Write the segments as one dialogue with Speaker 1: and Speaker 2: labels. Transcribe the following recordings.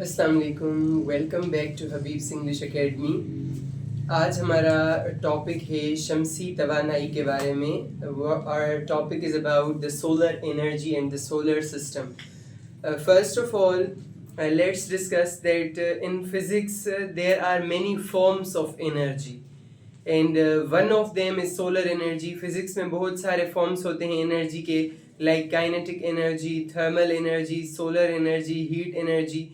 Speaker 1: अस्सलाम वालेकुम, welcome back to Habib's English academy. आज हमारा टॉपिक है शमसी तवानाई के बारे में। Our topic is about the solar energy and the solar system. First of all, let's discuss that in physics there are many forms of energy and one of them is solar energy. Physics में बहुत सारे forms होते हैं energy के, like kinetic energy, thermal energy, solar energy, heat energy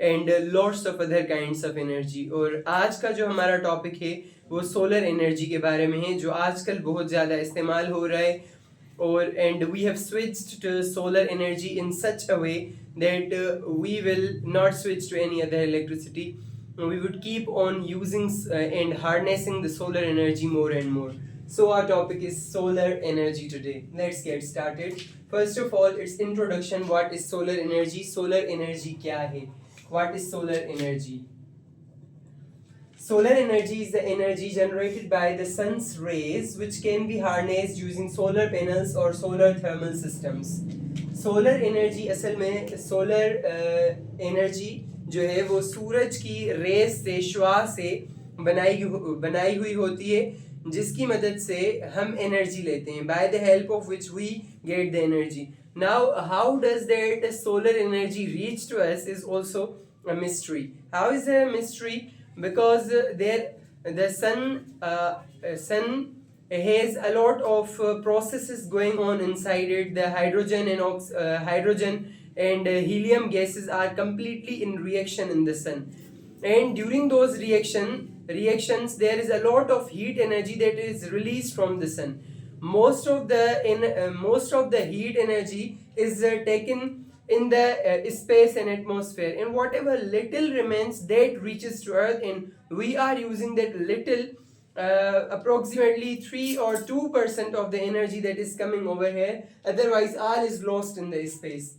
Speaker 1: and lots of other kinds of energy. और आज का जो हमारा टॉपिक है वो सोलर एनर्जी के बारे में है, जो आजकल बहुत ज़्यादा इस्तेमाल हो रहा है। और and we have switched to solar energy in such a way that we will not switch to any other electricity. We would keep on using and harnessing the solar energy more and more. So our topic is solar energy today. Let's get started. First of all, its introduction. What is solar energy? Solar energy क्या है? What is solar energy? Solar energy is the energy generated by the sun's rays which can be harnessed using solar panels or solar thermal systems. Solar energy असल में solar energy जो है वो सूरज की race से श्वास से बनाई हुई होती है, जिसकी मदद से हम एनर्जी लेते हैं, by the help of which we get the energy. Now how does that solar energy reach to us is also a mystery. How is it a mystery? Because the sun has a lot of processes going on inside it. The hydrogen and helium gases are completely in reaction in the sun, and during those reactions there is a lot of heat energy that is released from the sun. Most of the heat energy is taken in the space and atmosphere, and whatever little remains that reaches to earth, and we are using that little, approximately 3 or 2% of the energy that is coming over here. Otherwise all is lost in the space.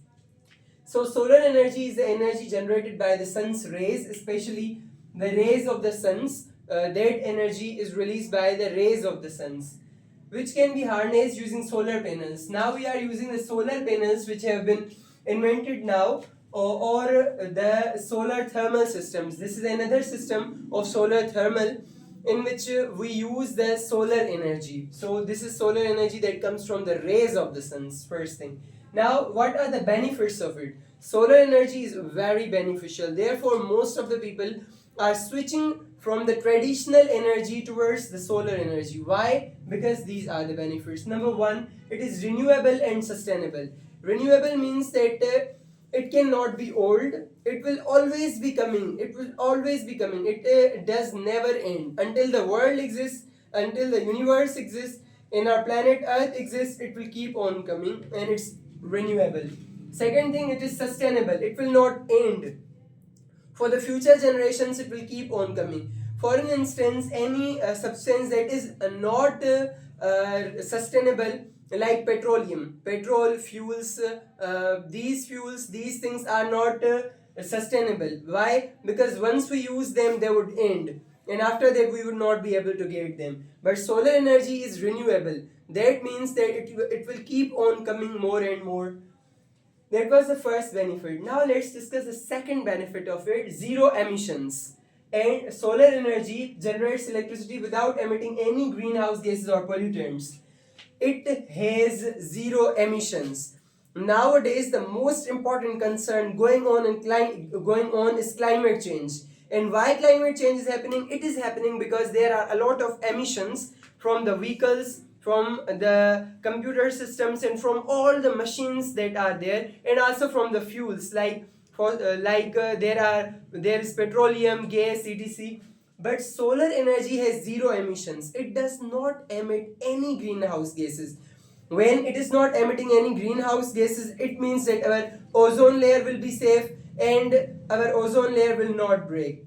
Speaker 1: So solar energy is the energy generated by the sun's rays, especially the rays of the suns. That energy is released by the rays of the suns, which can be harnessed using solar panels. Now we are using the solar panels which have been invented now, or the solar thermal systems. This is another system of solar thermal in which we use the solar energy. So this is solar energy that comes from the rays of the suns, first thing. Now, what are the benefits of it? Solar energy is very beneficial. Therefore, most of the people are switching from the traditional energy towards the solar energy. Why? Because these are the benefits. Number one, it is renewable and sustainable. Renewable means that it cannot be old. It will always be coming. It will always be coming. It does never end. Until the world exists, until the universe exists, and our planet Earth exists, it will keep on coming, and it's renewable. Second thing, it is sustainable. It will not end. For the future generations, it will keep on coming. For an instance, any substance that is not sustainable, like petroleum, petrol, fuels, these things are not sustainable. Why? Because once we use them, they would end, and after that we would not be able to get them. But solar energy is renewable. That means that it will keep on coming more and more. That was the first benefit. Now let's discuss the second benefit of it: zero emissions. And solar energy generates electricity without emitting any greenhouse gases or pollutants. It has zero emissions. Nowadays, the most important concern going on is climate change. And why climate change is happening? It is happening because there are a lot of emissions from the vehicles, from the computer systems, and from all the machines that are there, and also from the fuels there is petroleum, gas, etc. But solar energy has zero emissions. It does not emit any greenhouse gases. When it is not emitting any greenhouse gases, it means that our ozone layer will be safe and our ozone layer will not break.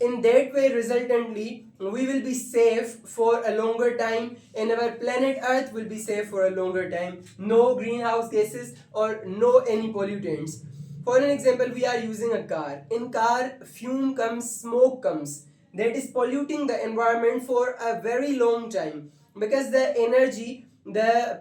Speaker 1: In that way, resultantly, we will be safe for a longer time, and our planet Earth will be safe for a longer time. No greenhouse gases or no any pollutants. For an example, we are using a car. In car, fume comes, smoke comes. That is polluting the environment for a very long time, because the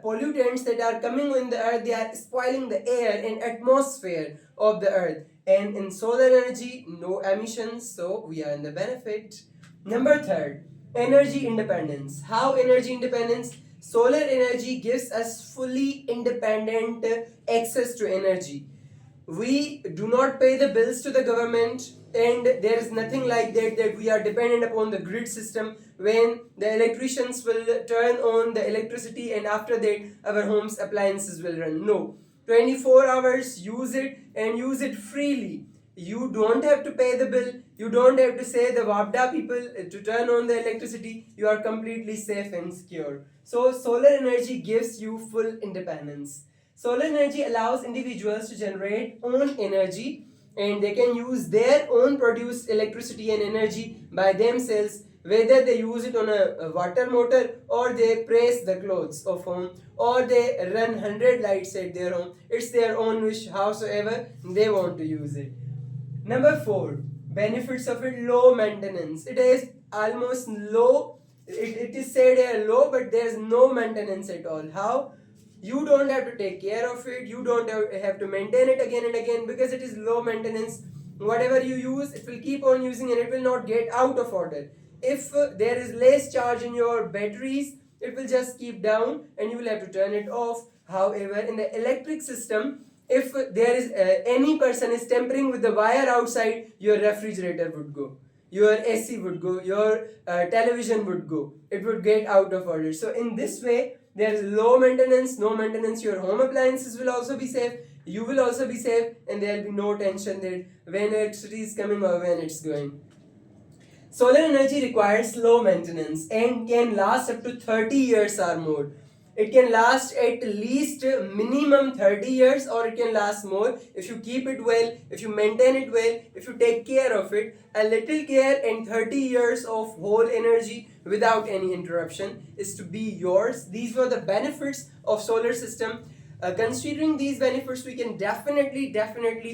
Speaker 1: pollutants that are coming in the earth, they are spoiling the air and atmosphere of the earth. And in solar energy, no emissions, so we are in the benefit. Number third, energy independence. How energy independence? Solar energy gives us fully independent access to energy. We do not pay the bills to the government, and there is nothing like that we are dependent upon the grid system when the electricians will turn on the electricity and after that our homes appliances will run. No, 24 hours use it and use it freely. You don't have to pay the bill, you don't have to say the WAPDA people to turn on the electricity. You are completely safe and secure. So solar energy gives you full independence. Solar energy allows individuals to generate own energy, and they can use their own produced electricity and energy by themselves, whether they use it on a water motor or they press the clothes of home or they run 100 lights at their home. It's their own wish, howsoever they want to use it. Number 4, benefits of it: low maintenance. It is almost low. It is said here low, but there's no maintenance at all. How? You don't have to take care of it, you don't have to maintain it again and again because it is low maintenance. Whatever you use, it will keep on using and it will not get out of order. If there is less charge in your batteries, it will just keep down and you will have to turn it off. However, in the electric system, if there is any person is tampering with the wire outside, your refrigerator would go, your AC would go, your television would go, it would get out of order. So in this way, there is low maintenance, no maintenance. Your home appliances will also be safe, you will also be safe, and there will be no tension that when electricity is coming or when it's going. Solar energy requires low maintenance and can last up to 30 years or more. It can last at least minimum 30 years or it can last more if you keep it well, if you maintain it well, if you take care of it. A little care and 30 years of whole energy without any interruption is to be yours. These were the benefits of solar system. Considering these benefits, we can definitely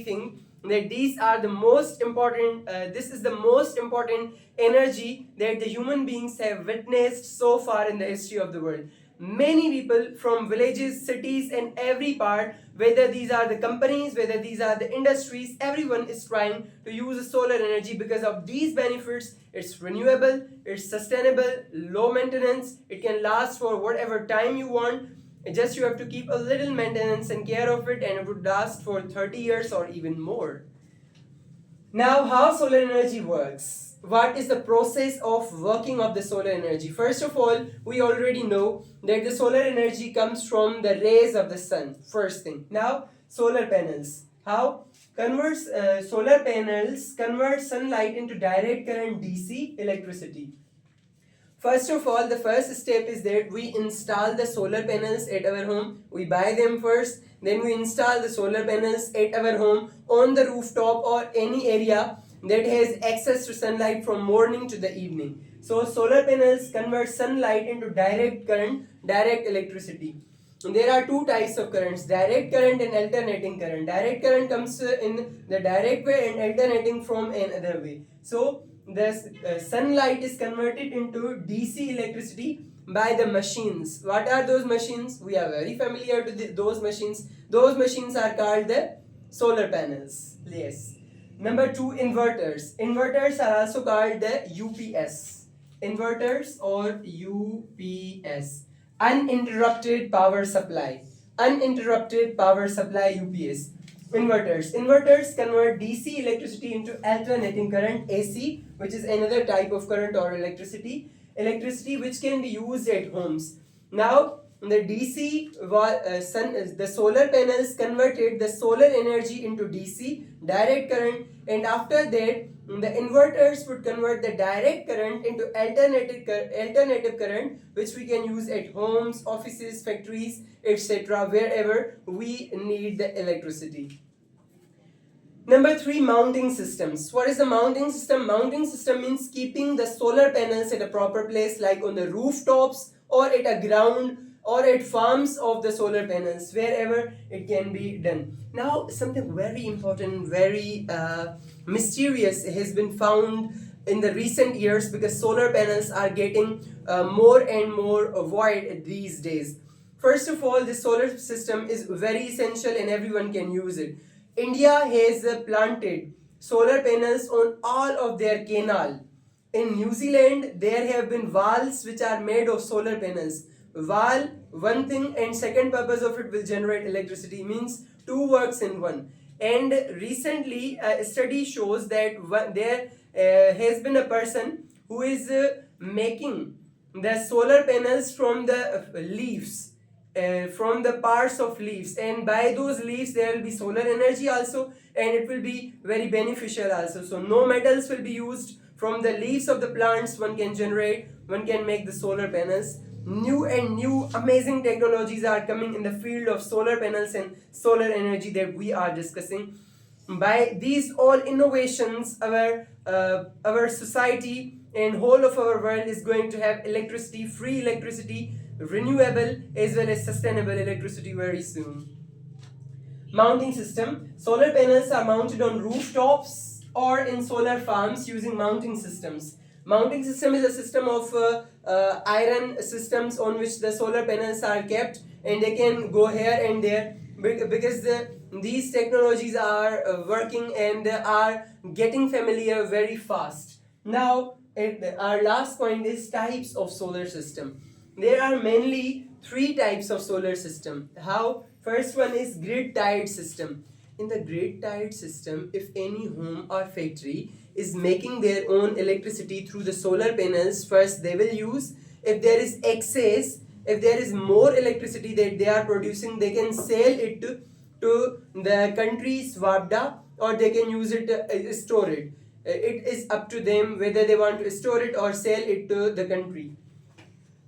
Speaker 1: think that these are the most important, this is the most important energy that the human beings have witnessed so far in the history of the world. Many people from villages, cities, and every part, whether these are the companies, whether these are the industries, everyone is trying to use solar energy because of these benefits. It's renewable, it's sustainable, low maintenance, it can last for whatever time you want. Just you have to keep a little maintenance and care of it, and it would last for 30 years or even more. Now, how solar energy works? What is the process of working of the solar energy? First of all, we already know that the solar energy comes from the rays of the sun. First thing. Now, solar panels. How? Solar panels convert sunlight into direct current DC electricity. First of all, the first step is that we install the solar panels at our home. We buy them first, then we install the solar panels at our home on the rooftop or any area that has access to sunlight from morning to the evening. So solar panels convert sunlight into direct current, direct electricity. And there are two types of currents: direct current and alternating current. Direct current comes in the direct way and alternating from another way. So the sunlight is converted into DC electricity by the machines. What are those machines? We are very familiar to those machines. Those machines are called the solar panels. Yes. Number 2, inverters. Inverters are also called the UPS. Inverters or UPS. Uninterrupted power supply. Uninterrupted power supply, UPS. Inverters. Inverters convert DC electricity into alternating current, AC, which is another type of current or electricity. Electricity which can be used at homes. Now, the the solar panels converted the solar energy into DC, direct current, and after that, the inverters would convert the direct current into alternative current, which we can use at homes, offices, factories, etc., wherever we need the electricity. Number 3, mounting systems. What is the mounting system? Mounting system means keeping the solar panels at a proper place, like on the rooftops or at a ground or at farms of the solar panels, wherever it can be done. Now, something very important, very mysterious has been found in the recent years because solar panels are getting more and more wide these days. First of all, this solar system is very essential and everyone can use it. India has planted solar panels on all of their canal. In New Zealand, there have been walls which are made of solar panels. Wall, one thing, and second purpose of it will generate electricity, means two works in one. And recently, a study shows that there has been a person who is making the solar panels from the leaves, from the parts of leaves, and by those leaves there will be solar energy also, and it will be very beneficial also. So no metals will be used. From the leaves of the plants one can make the solar panels. New and new amazing technologies are coming in the field of solar panels and solar energy that we are discussing. By these all innovations, our society and whole of our world is going to have electricity, free electricity, renewable as well as sustainable electricity very soon. Mounting system. Solar panels are mounted on rooftops or in solar farms using mounting systems. Mounting system is a system of iron systems on which the solar panels are kept, and they can go here and there because these technologies are working and are getting familiar very fast. Now, our last point is types of solar system. There are mainly three types of solar system. How? First one is grid tied system. In the grid tied system, if any home or factory is making their own electricity through the solar panels, first they will use. If there is excess, if there is more electricity that they are producing, they can sell it to the country's WAPDA, or they can use it, store it. It is up to them whether they want to store it or sell it to the country.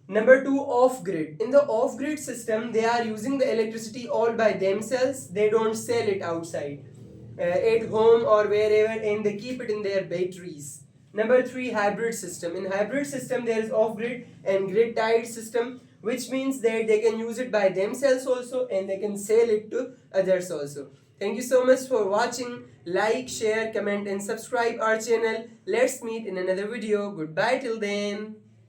Speaker 1: Number two, off grid. In the off grid system, they are using the electricity all by themselves. They don't sell it outside, at home or wherever, and they keep it in their batteries. Number three, hybrid system. In hybrid system, there is off grid and grid tied system, which means that they can use it by themselves also and they can sell it to others also. Thank you so much for watching. Like, share, comment, and subscribe our channel. Let's meet in another video. Goodbye till then.